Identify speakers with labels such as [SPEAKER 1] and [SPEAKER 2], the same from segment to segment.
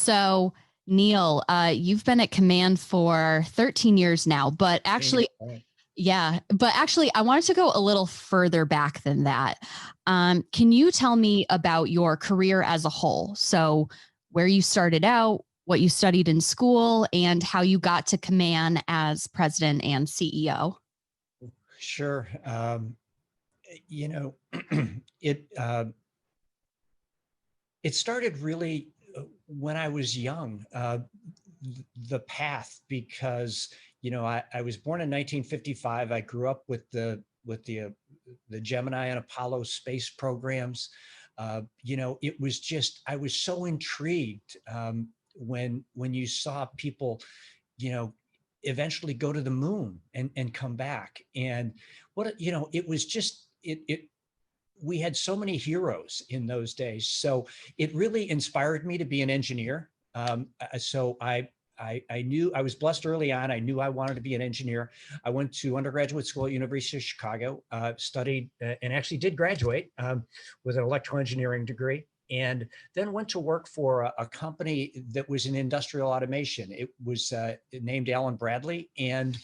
[SPEAKER 1] So Neal, you've been at Kaman for 13 years now, but actually, yeah, but actually, I wanted to go a little further back than that. Can you tell me about your career as a whole? So, where you started out, what you studied in school, and how you got to Kaman as president and CEO?
[SPEAKER 2] Sure. You know, it it started really when I was young. The path, because I was born in 1955. I grew up with the Gemini and Apollo space programs. It was just, I was so intrigued when you saw people, you know, eventually go to the moon and come back. And it was just it we had so many heroes in those days. So it really inspired me to be an engineer. So I knew I was blessed early on. I knew I wanted to be an engineer. I went to undergraduate school at University of Chicago, studied and actually did graduate with an electrical engineering degree, and then went to work for a company that was in industrial automation. It was named Allen Bradley, and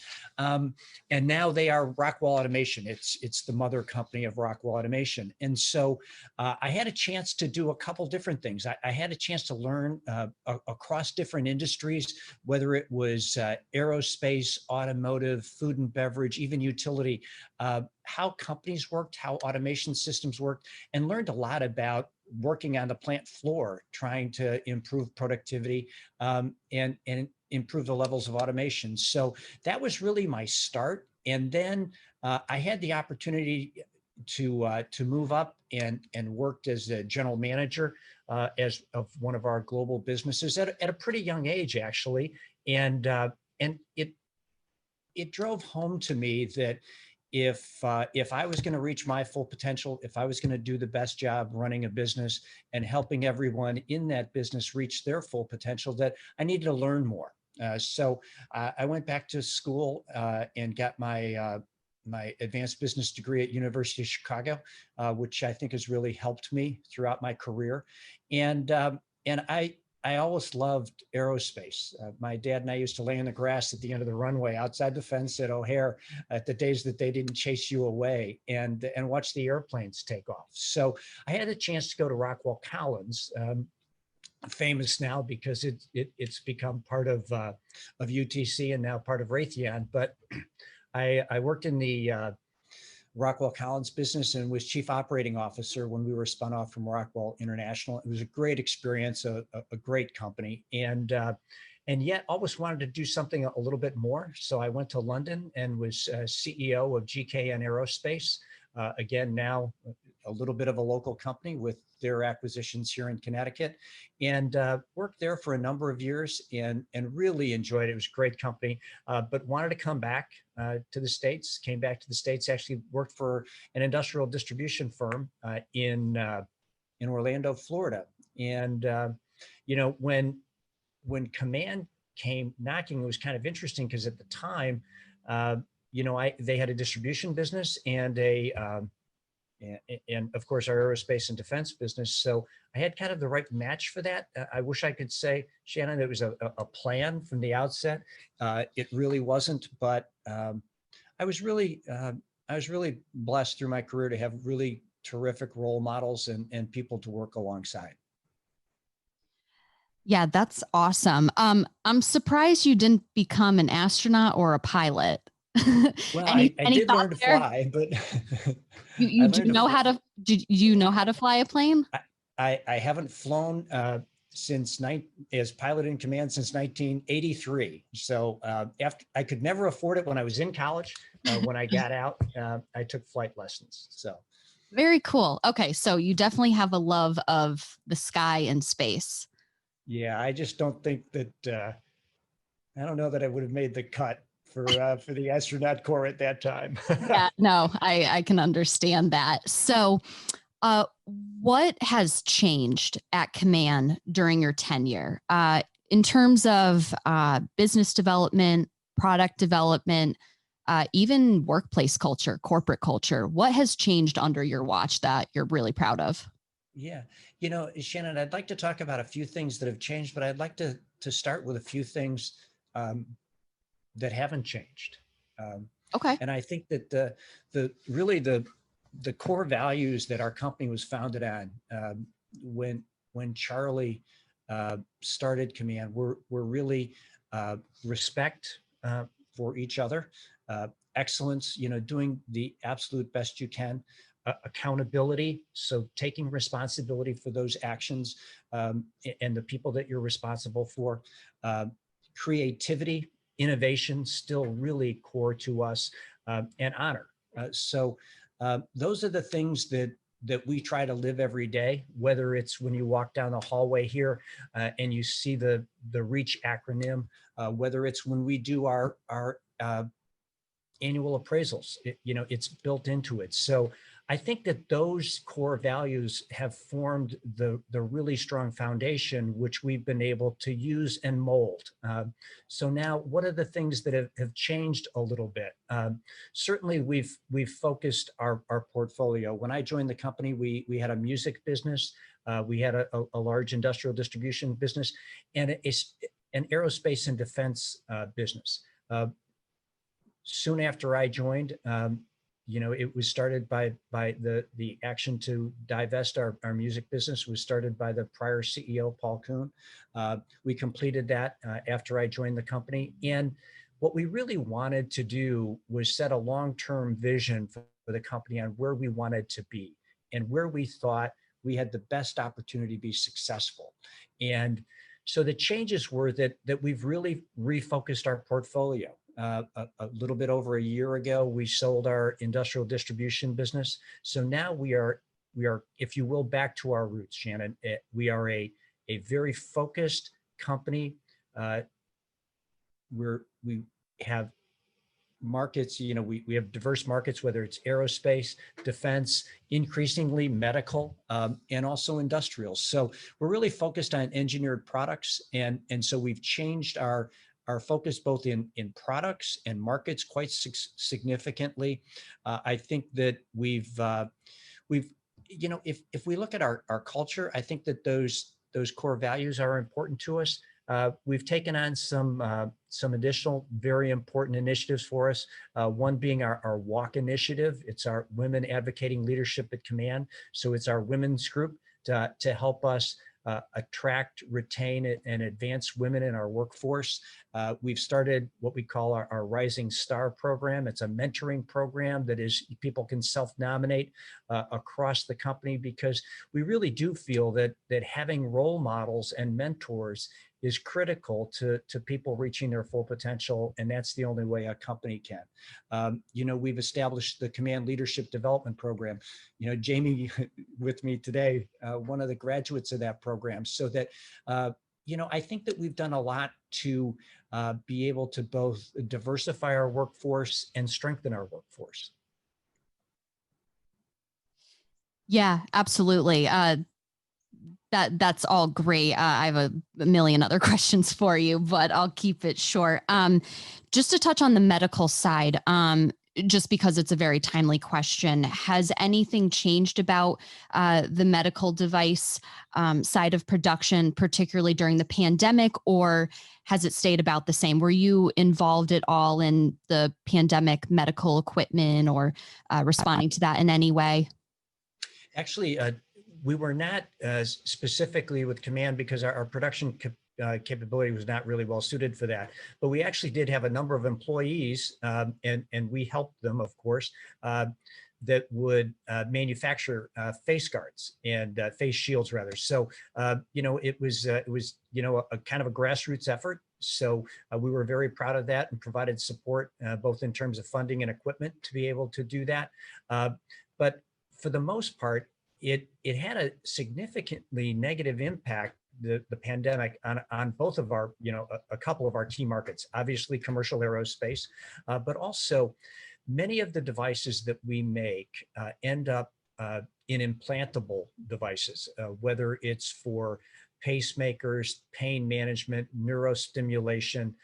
[SPEAKER 2] now they are Rockwell Automation. It's the mother company of Rockwell Automation. And so I had a chance to do a couple different things. I had a chance to learn across different industries, whether it was aerospace, automotive, food and beverage, even utility, how companies worked, how automation systems worked, and learned a lot about working on the plant floor, trying to improve productivity and improve the levels of automation. So that was really my start. And then I had the opportunity to move up and worked as a general manager as of one of our global businesses at a pretty young age, actually. And it drove home to me that if I was going to reach my full potential, if I was going to do the best job running a business and helping everyone in that business reach their full potential, that I needed to learn more. So I went back to school and got my advanced business degree at University of Chicago, which I think has really helped me throughout my career. And I always loved aerospace. My dad and I used to lay in the grass at the end of the runway outside the fence at O'Hare at the days that they didn't chase you away, and watch the airplanes take off. So I had a chance to go to Rockwell Collins, famous now because it's become part of UTC and now part of Raytheon. But I worked in the Rockwell Collins business and was chief operating officer when we were spun off from Rockwell International. It was a great experience, a great company, and yet always wanted to do something a little bit more. So I went to London and was CEO of GKN Aerospace. Again, now a little bit of a local company with their acquisitions here in Connecticut, and worked there for a number of years and really enjoyed it. It was a great company, but wanted to come back to the States, came back to the States, actually worked for an industrial distribution firm in Orlando, Florida. And, when Kaman came knocking, it was kind of interesting because at the time, they had a distribution business and and of course our aerospace and defense business. So I had kind of the right match for that. I wish I could say, Shannon, it was a plan from the outset. It really wasn't, but I was really blessed through my career to have really terrific role models and people to work alongside.
[SPEAKER 1] Yeah, that's awesome. I'm surprised you didn't become an astronaut or a pilot.
[SPEAKER 2] Well, I did learn to fly, but
[SPEAKER 1] you do know how to, you know how to fly a plane?
[SPEAKER 2] I haven't flown as pilot in command since 1983. So after I could never afford it when I was in college. When I got out, I took flight lessons. So
[SPEAKER 1] very cool. Okay, so you definitely have a love of the sky and space.
[SPEAKER 2] Yeah, I just don't think that I don't know that I would have made the cut for the astronaut corps at that time.
[SPEAKER 1] Yeah, no, I can understand that. So what has changed at Kaman during your tenure in terms of business development, product development, even workplace culture, corporate culture? What has changed under your watch that you're really proud of?
[SPEAKER 2] Yeah. Shannon, I'd like to talk about a few things that have changed, but I'd like to start with a few things um, that haven't changed. Um,
[SPEAKER 1] Okay.
[SPEAKER 2] and I think that the core values that our company was founded on when Charlie started Kaman were really respect for each other, excellence, doing the absolute best you can, accountability, so taking responsibility for those actions and the people that you're responsible for, uh, creativity, innovation, still really core to us, and honor. Those are the things that we try to live every day, whether it's when you walk down the hallway here and you see the REACH acronym, whether it's when we do our annual appraisals. It's built into it. So I think that those core values have formed the really strong foundation, which we've been able to use and mold. So now, what are the things that have changed a little bit? Certainly, we've focused our portfolio. When I joined the company, we had a music business, we had a large industrial distribution business, and an aerospace and defense business. Soon after I joined, it was started by the action to divest our music business was started by the prior CEO, Paul Kuhn. We completed that after I joined the company. And what we really wanted to do was set a long-term vision for the company on where we wanted to be and where we thought we had the best opportunity to be successful. And so the changes were that we've really refocused our portfolio. A little bit over a year ago, we sold our industrial distribution business. So now we are, if you will, back to our roots, Shannon. We are a very focused company. We have markets, we have diverse markets, whether it's aerospace, defense, increasingly medical, and also industrial. So we're really focused on engineered products. And so we've changed our focus both in products and markets quite significantly. I think that we've if we look at our culture, I think that those core values are important to us. We've taken on some additional very important initiatives for us. One being our WALK initiative. It's our Women Advocating Leadership at Kaman. So it's our women's group to help us attract, retain, and advance women in our workforce. We've started what we call our Rising Star program. It's a mentoring program that is people can self-nominate across the company, because we really do feel that having role models and mentors is critical to people reaching their full potential, and that's the only way a company can. We've established the Kaman Leadership Development Program. Jamie with me today, one of the graduates of that program, so that I think that we've done a lot to be able to both diversify our workforce and strengthen our workforce.
[SPEAKER 1] Yeah, absolutely. That's all great. I have a million other questions for you, but I'll keep it short. Just to touch on the medical side, just because it's a very timely question, has anything changed about the medical device side of production, particularly during the pandemic, or has it stayed about the same? Were you involved at all in the pandemic medical equipment or responding to that in any way?
[SPEAKER 2] Actually, we were not specifically with Kaman, because our production capability was not really well suited for that. But we actually did have a number of employees, and we helped them, of course, that would manufacture face guards and face shields, rather. So, it was a kind of a grassroots effort. So we were very proud of that and provided support both in terms of funding and equipment to be able to do that. But for the most part, it had a significantly negative impact, the pandemic, on both of our, a couple of our key markets, obviously commercial aerospace, but also many of the devices that we make end up in implantable devices, whether it's for pacemakers, pain management, neurostimulation,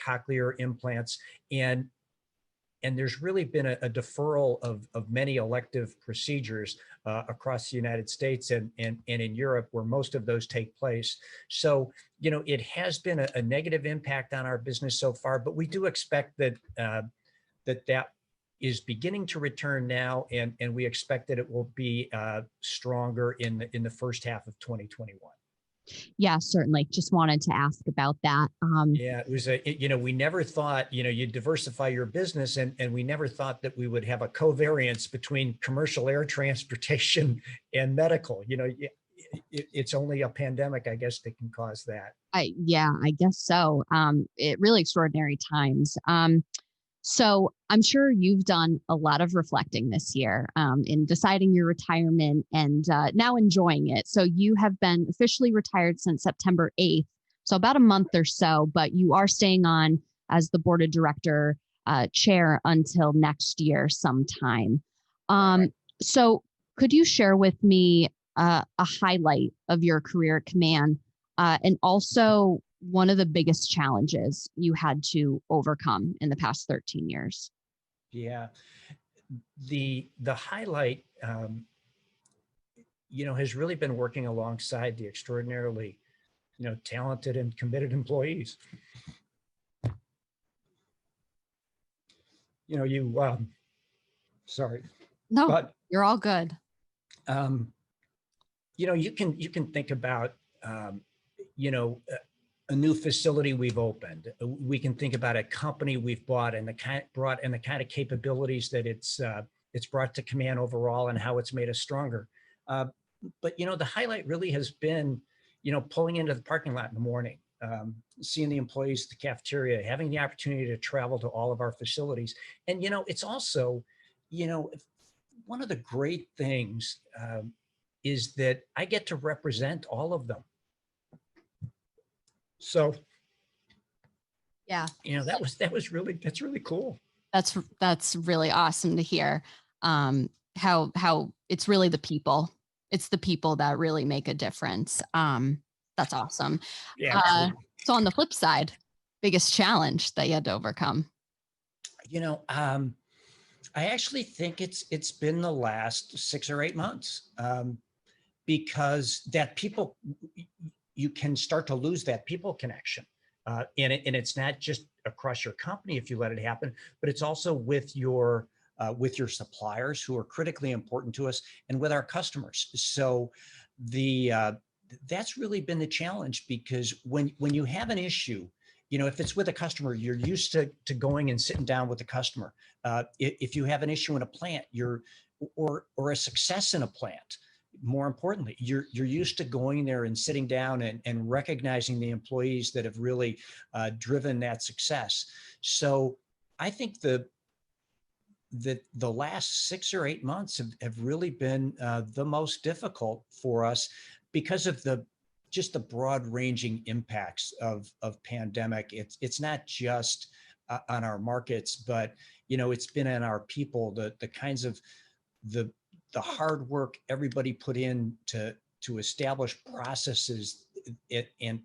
[SPEAKER 2] cochlear implants. And and there's really been a deferral of many elective procedures across the United States and in Europe, where most of those take place. So, it has been a negative impact on our business so far, but we do expect that that is beginning to return now, and we expect that it will be stronger in the first half of 2021.
[SPEAKER 1] Yeah, certainly. Just wanted to ask about that.
[SPEAKER 2] Yeah, it was we never thought, you'd diversify your business, and we never thought that we would have a covariance between commercial air transportation and medical. It's only a pandemic, I guess, that can cause that.
[SPEAKER 1] Yeah, I guess so. It really extraordinary times. So I'm sure you've done a lot of reflecting this year in deciding your retirement and now enjoying it. So you have been officially retired since September 8th, so about a month or so, but you are staying on as the board of director chair until next year sometime.
[SPEAKER 2] Right.
[SPEAKER 1] So could you share with me a highlight of your career at Kaman and also one of the biggest challenges you had to overcome in the past 13 years?
[SPEAKER 2] Yeah. The highlight, has really been working alongside the extraordinarily, talented and committed employees. Sorry,
[SPEAKER 1] No,
[SPEAKER 2] but
[SPEAKER 1] you're all good.
[SPEAKER 2] you can think about, you know, a new facility we've opened. We can think about a company we've bought and the kind of capabilities that it's brought to Kaman overall and how it's made us stronger. But the highlight really has been, pulling into the parking lot in the morning, seeing the employees at the cafeteria, having the opportunity to travel to all of our facilities. And, it's also, one of the great things is that I get to represent all of them. So,
[SPEAKER 1] Yeah,
[SPEAKER 2] that's really cool.
[SPEAKER 1] that's really awesome to hear. How it's really the people. It's the people that really make a difference. That's awesome.
[SPEAKER 2] Yeah.
[SPEAKER 1] So on the flip side, biggest challenge that you had to overcome?
[SPEAKER 2] I actually think it's been the last 6 or 8 months, because that people, you can start to lose that people connection. And it's not just across your company if you let it happen, but it's also with your suppliers who are critically important to us and with our customers. So that's really been the challenge, because when you have an issue, if it's with a customer, you're used to going and sitting down with the customer. If you have an issue in a plant, or a success in a plant, more importantly, you're used to going there and sitting down and recognizing the employees that have really driven that success. So I think the last 6 or 8 months have really been the most difficult for us, because of just the broad ranging impacts of pandemic. It's not just on our markets, but it's been on our people, the kinds of the hard work everybody put in to establish processes and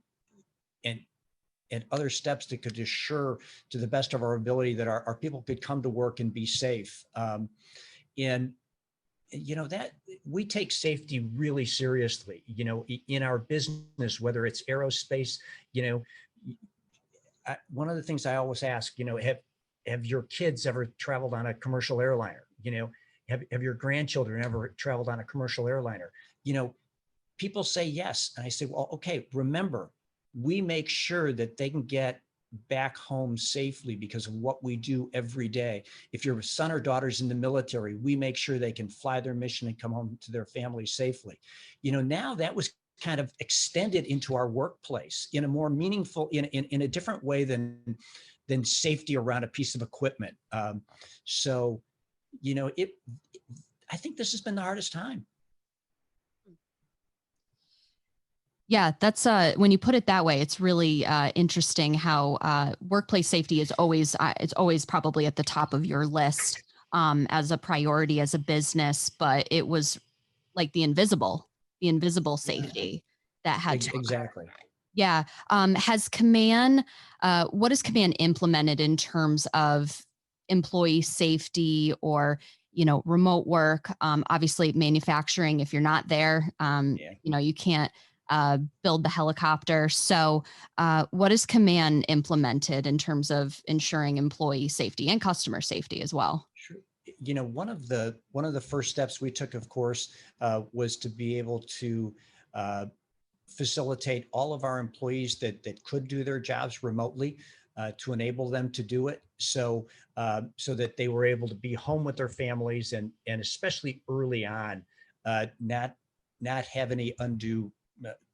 [SPEAKER 2] other steps that could assure, to the best of our ability, that our people could come to work and be safe. And that we take safety really seriously, in our business, whether it's aerospace. One of the things I always ask, have your kids ever traveled on a commercial airliner? Have your grandchildren ever traveled on a commercial airliner? People say yes. And I say, well, okay, remember, we make sure that they can get back home safely because of what we do every day. If your son or daughter's in the military, we make sure they can fly their mission and come home to their family safely. Now that was kind of extended into our workplace in a more meaningful, in a different way than safety around a piece of equipment. So, I think this has been the hardest time.
[SPEAKER 1] Yeah, that's when you put it that way, it's really interesting how workplace safety is always it's always probably at the top of your list as a priority as a business, but it was like the invisible safety that had to
[SPEAKER 2] Exactly.
[SPEAKER 1] Yeah. Has Kaman, what has Kaman implemented in terms of employee safety or, remote work. Obviously manufacturing, if you're not there,
[SPEAKER 2] Yeah.
[SPEAKER 1] you can't build the helicopter. So what has Kaman implemented in terms of ensuring employee safety and customer safety as well?
[SPEAKER 2] Sure. One of the first steps we took, of course, was to be able to uh, facilitate all of our employees that could do their jobs remotely, to enable them to do it, so that they were able to be home with their families, and especially early on, not have any undue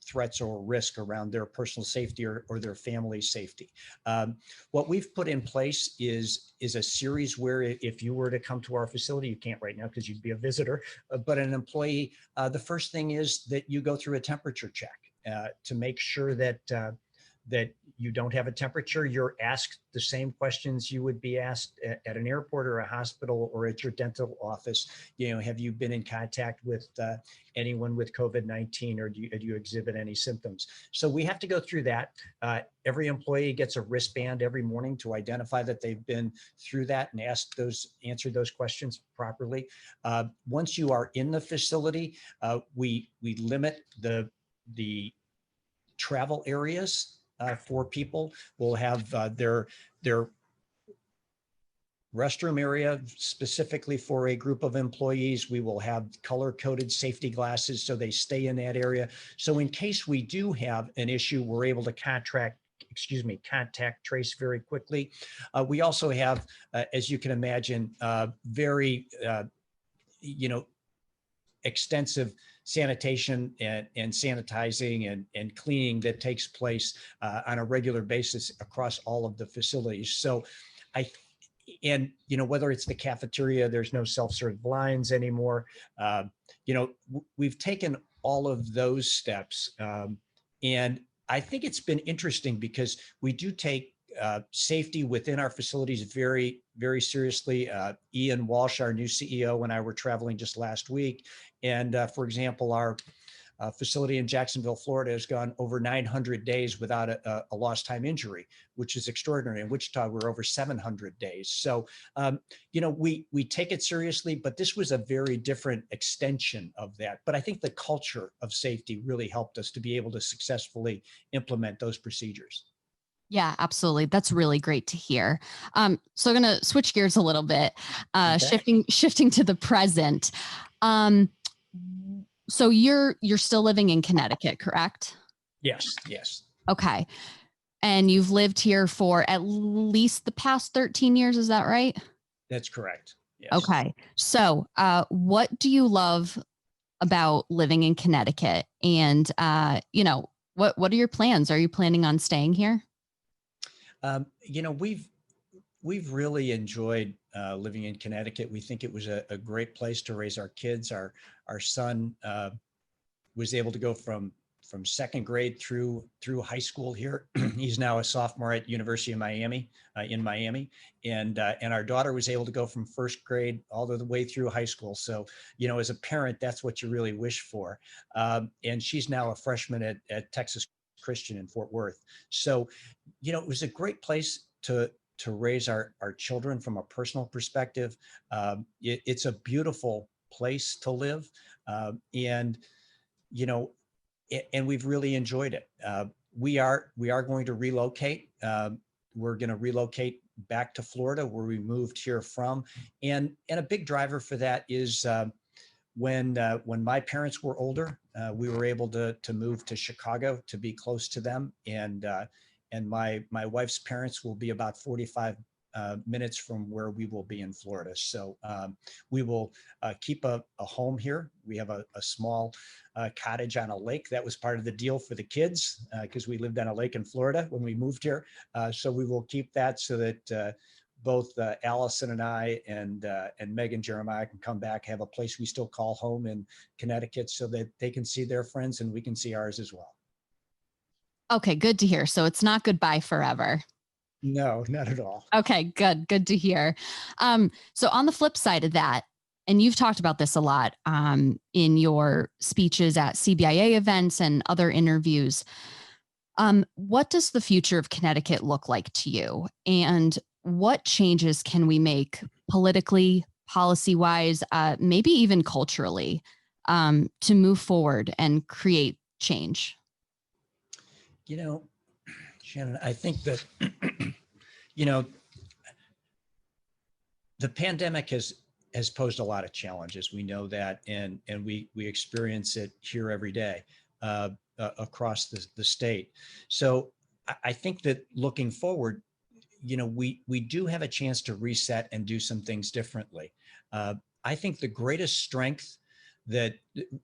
[SPEAKER 2] threats or risk around their personal safety or their family's safety. What we've put in place is a series where if you were to come to our facility, you can't right now because you'd be a visitor, but an employee, the first thing is that you go through a temperature check to make sure that you don't have a temperature. You're asked the same questions you would be asked at an airport or a hospital or at your dental office. Have you been in contact with anyone with COVID-19, or do you exhibit any symptoms? So we have to go through that. Every employee gets a wristband every morning to identify that they've been through that and answered those questions properly. Once you are in the facility, we limit the travel areas for people. We'll have their restroom area specifically for a group of employees. We will have color-coded safety glasses so they stay in that area. So in case we do have an issue, we're able to contact trace very quickly. We also have, as you can imagine, very extensive sanitation and sanitizing and cleaning that takes place on a regular basis across all of the facilities. So whether it's the cafeteria, there's no self-serve lines anymore. We've taken all of those steps. And I think it's been interesting because we do take safety within our facilities very, very seriously. Ian Walsh, our new CEO, and I were traveling just last week. And for example, our facility in Jacksonville, Florida has gone over 900 days without a lost time injury, which is extraordinary. In Wichita, we're over 700 days. So, we take it seriously, but this was a very different extension of that. But I think the culture of safety really helped us to be able to successfully implement those procedures.
[SPEAKER 1] Yeah, absolutely. That's really great to hear. So I'm going to switch gears a little bit,
[SPEAKER 2] Okay.
[SPEAKER 1] shifting to the present. Um, so you're still living in Connecticut, correct?
[SPEAKER 2] Yes, yes,
[SPEAKER 1] Okay. And you've lived here for at least the past 13 years, is that right?
[SPEAKER 2] that's correct. Yes.
[SPEAKER 1] Okay. So, what do you love about living in Connecticut? And, what are your plans? Are you planning on staying here?
[SPEAKER 2] We've really enjoyed living in Connecticut. We think it was a great place to raise our kids. Our son was able to go from second grade through high school here. He's now a sophomore at University of Miami, in Miami, and our daughter was able to go from first grade all the way through high school. So, as a parent, that's what you really wish for. And she's now a freshman at Texas Christian in Fort Worth. So, it was a great place to raise our children from a personal perspective. It's a beautiful place to live, and you know and we've really enjoyed it. We are going to relocate. We're going to relocate back to Florida, where we moved here from, and a big driver for that is when my parents were older, we were able to move to Chicago to be close to them, and my wife's parents will be about 45 minutes from where we will be in Florida. So we will keep a home here. We have a small cottage on a lake. That was part of the deal for the kids because we lived on a lake in Florida when we moved here. So we will keep that so that both Allison and I and Meg and Jeremiah can come back, have a place we still call home in Connecticut, so that they can see their friends and we can see ours as well.
[SPEAKER 1] Okay, good to hear. So it's not goodbye forever.
[SPEAKER 2] No, not at all.
[SPEAKER 1] Okay, good. Good to hear. So on the flip side of that, and you've talked about this a lot in your speeches at CBIA events and other interviews. What does the future of Connecticut look like to you? And what changes can we make politically, policy wise, maybe even culturally, to move forward and create change?
[SPEAKER 2] You know, Shannon, I think that, you know, the pandemic has posed a lot of challenges. We know that, and we experience it here every day across the state. So I think that looking forward, we do have a chance to reset and do some things differently. I think the greatest strength that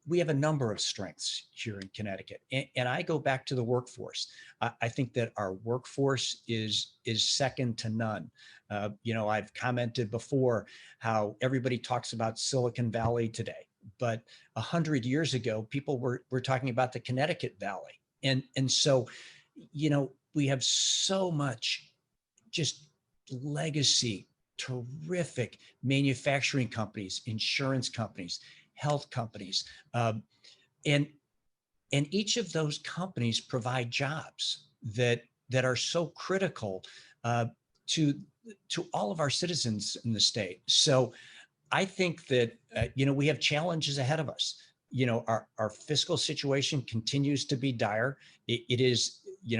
[SPEAKER 2] we have a number of strengths here in Connecticut, and I go back to the workforce. I think that our workforce is second to none. I've commented before how everybody talks about Silicon Valley today, but 100 years ago, people were talking about the Connecticut Valley, and so we have so much just legacy, terrific manufacturing companies, insurance companies, health companies, and each of those companies provide jobs that are so critical to all of our citizens in the state. So I think that we have challenges ahead of us. Our fiscal situation continues to be dire. It is,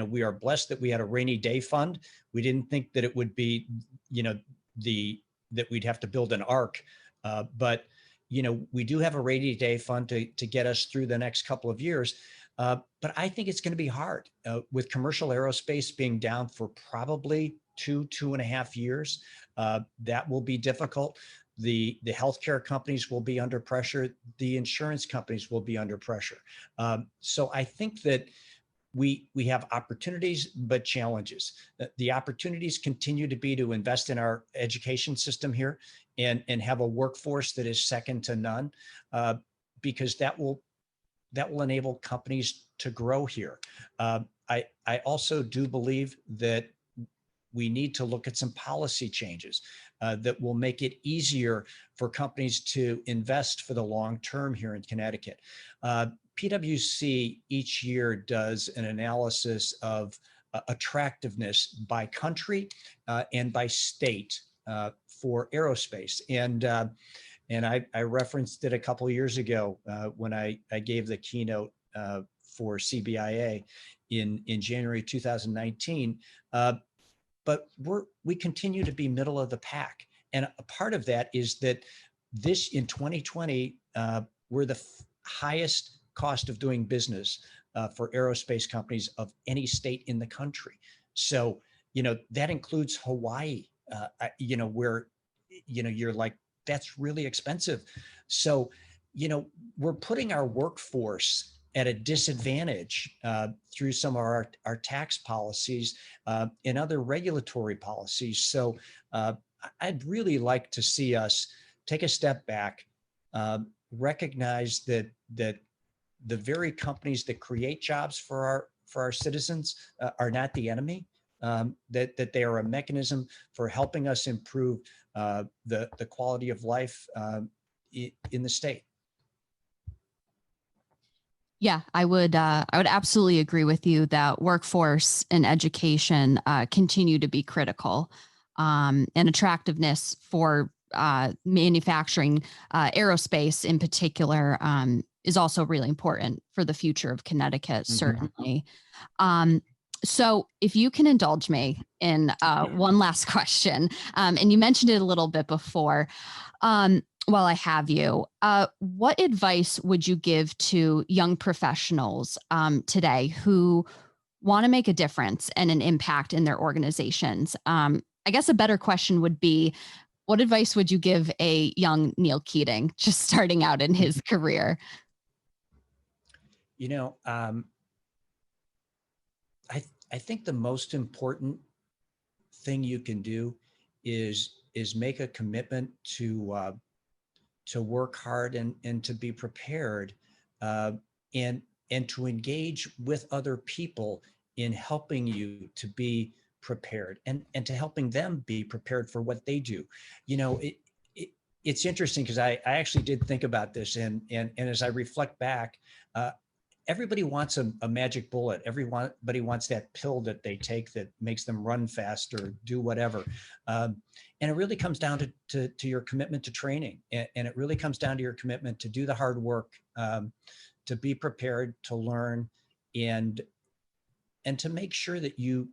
[SPEAKER 2] we are blessed that we had a rainy day fund. We didn't think that it would be, that we'd have to build an ark, but we do have a rainy day fund to get us through the next couple of years. But I think it's going to be hard with commercial aerospace being down for probably 2.5 years. That will be difficult. The healthcare companies will be under pressure. The insurance companies will be under pressure. So I think that we have opportunities, but challenges. The opportunities continue to be to invest in our education system here and have a workforce that is second to none, because that will enable companies to grow here. I also do believe that we need to look at some policy changes that will make it easier for companies to invest for the long term here in Connecticut. PwC each year does an analysis of attractiveness by country and by state for aerospace. And I referenced it a couple of years ago when I gave the keynote for CBIA in January 2019. But we continue to be middle of the pack. And a part of that is that in 2020, we're the highest cost of doing business for aerospace companies of any state in the country. So, that includes Hawaii, where, you're like, that's really expensive. So, we're putting our workforce at a disadvantage through some of our tax policies and other regulatory policies. So I'd really like to see us take a step back, recognize that the very companies that create jobs for our citizens are not the enemy, that they are a mechanism for helping us improve the quality of life in the state.
[SPEAKER 1] Yeah, I would absolutely agree with you that workforce and education continue to be critical, and attractiveness for manufacturing, aerospace in particular, is also really important for the future of Connecticut, certainly. So if you can indulge me in one last question, and you mentioned it a little bit before, while I have you, what advice would you give to young professionals today who want to make a difference and an impact in their organizations? I guess a better question would be, what advice would you give a young Neal Keating just starting out in his career?
[SPEAKER 2] I think the most important thing you can do is make a commitment to work hard and to be prepared, and to engage with other people in helping you to be prepared and to helping them be prepared for what they do. It's interesting because I actually did think about this, and as I reflect back, everybody wants a magic bullet. Everybody wants that pill that they take that makes them run faster, do whatever. And it really comes down to your commitment to training. And it really comes down to your commitment to do the hard work, to be prepared, to learn, and to make sure that you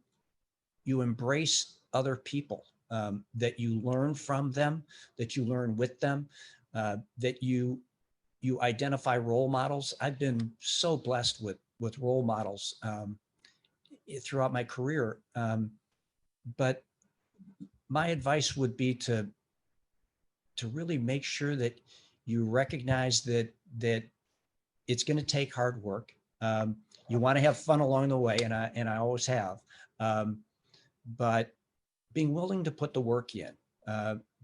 [SPEAKER 2] embrace other people, that you learn from them, that you learn with them, that you identify role models. I've been so blessed with role models throughout my career. But my advice would be to really make sure that you recognize that it's going to take hard work. You want to have fun along the way, and I always have. But being willing to put the work in,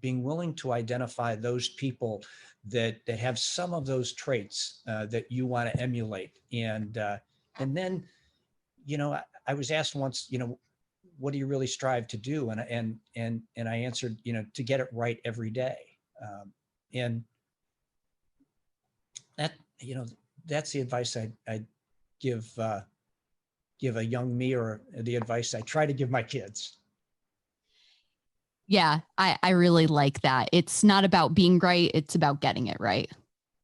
[SPEAKER 2] being willing to identify those people that have some of those traits that you want to emulate, and then, I was asked once, what do you really strive to do, and I answered, to get it right every day, and that that's the advice I'd give a young me, or the advice I try to give my kids.
[SPEAKER 1] Yeah, I really like that. It's not about being right. It's about getting it right.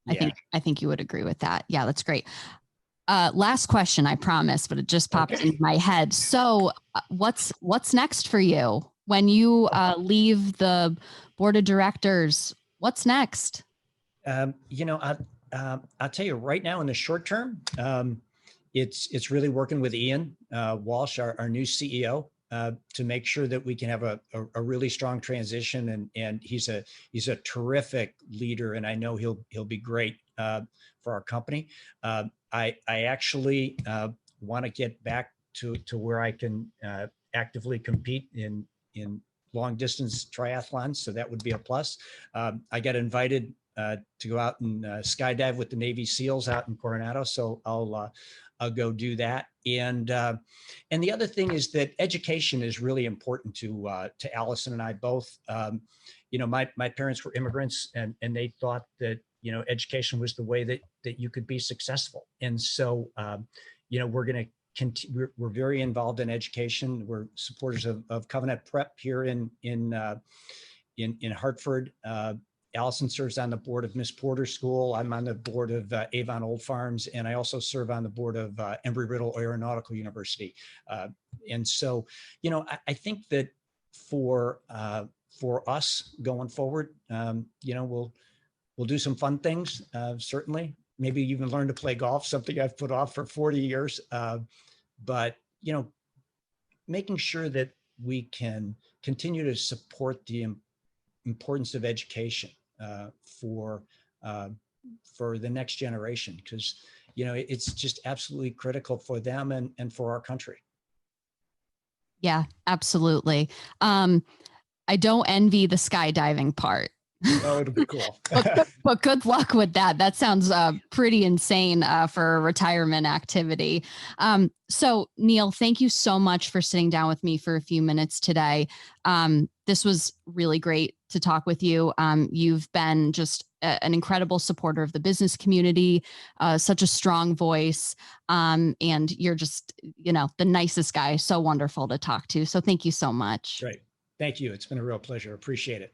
[SPEAKER 2] Yeah.
[SPEAKER 1] I think you would agree with that. Yeah, that's great. Last question, I promise, but it just popped into my head. So what's next for you when you leave the board of directors? What's next?
[SPEAKER 2] I'll tell you right now, in the short term, it's really working with Ian Walsh, our new CEO, to make sure that we can have a really strong transition. And he's a terrific leader, and I know he'll be great for our company. I actually want to get back to where I can actively compete in long distance triathlons, so that would be a plus. I got invited to go out and skydive with the Navy SEALs out in Coronado, so I'll go do that. And the other thing is that education is really important to Allison and I both. My parents were immigrants, and they thought that education was the way that you could be successful. And so we're going to we're very involved in education. We're supporters of Covenant Prep here in Hartford. Allison serves on the board of Miss Porter School. I'm on the board of Avon Old Farms, and I also serve on the board of Embry-Riddle Aeronautical University. And so, I think that for us going forward, we'll do some fun things, certainly. Maybe even learn to play golf, something I've put off for 40 years. But making sure that we can continue to support the importance of education for the next generation, because it's just absolutely critical for them and for our country.
[SPEAKER 1] Yeah, absolutely. I don't envy the skydiving part.
[SPEAKER 2] Oh, it'll be cool.
[SPEAKER 1] but good luck with that. That sounds pretty insane for a retirement activity. So Neal, thank you so much for sitting down with me for a few minutes today. This was really great to talk with you. You've been just an incredible supporter of the business community, such a strong voice, and you're just, the nicest guy. So wonderful to talk to. So thank you so much.
[SPEAKER 2] Great. Thank you. It's been a real pleasure. Appreciate it.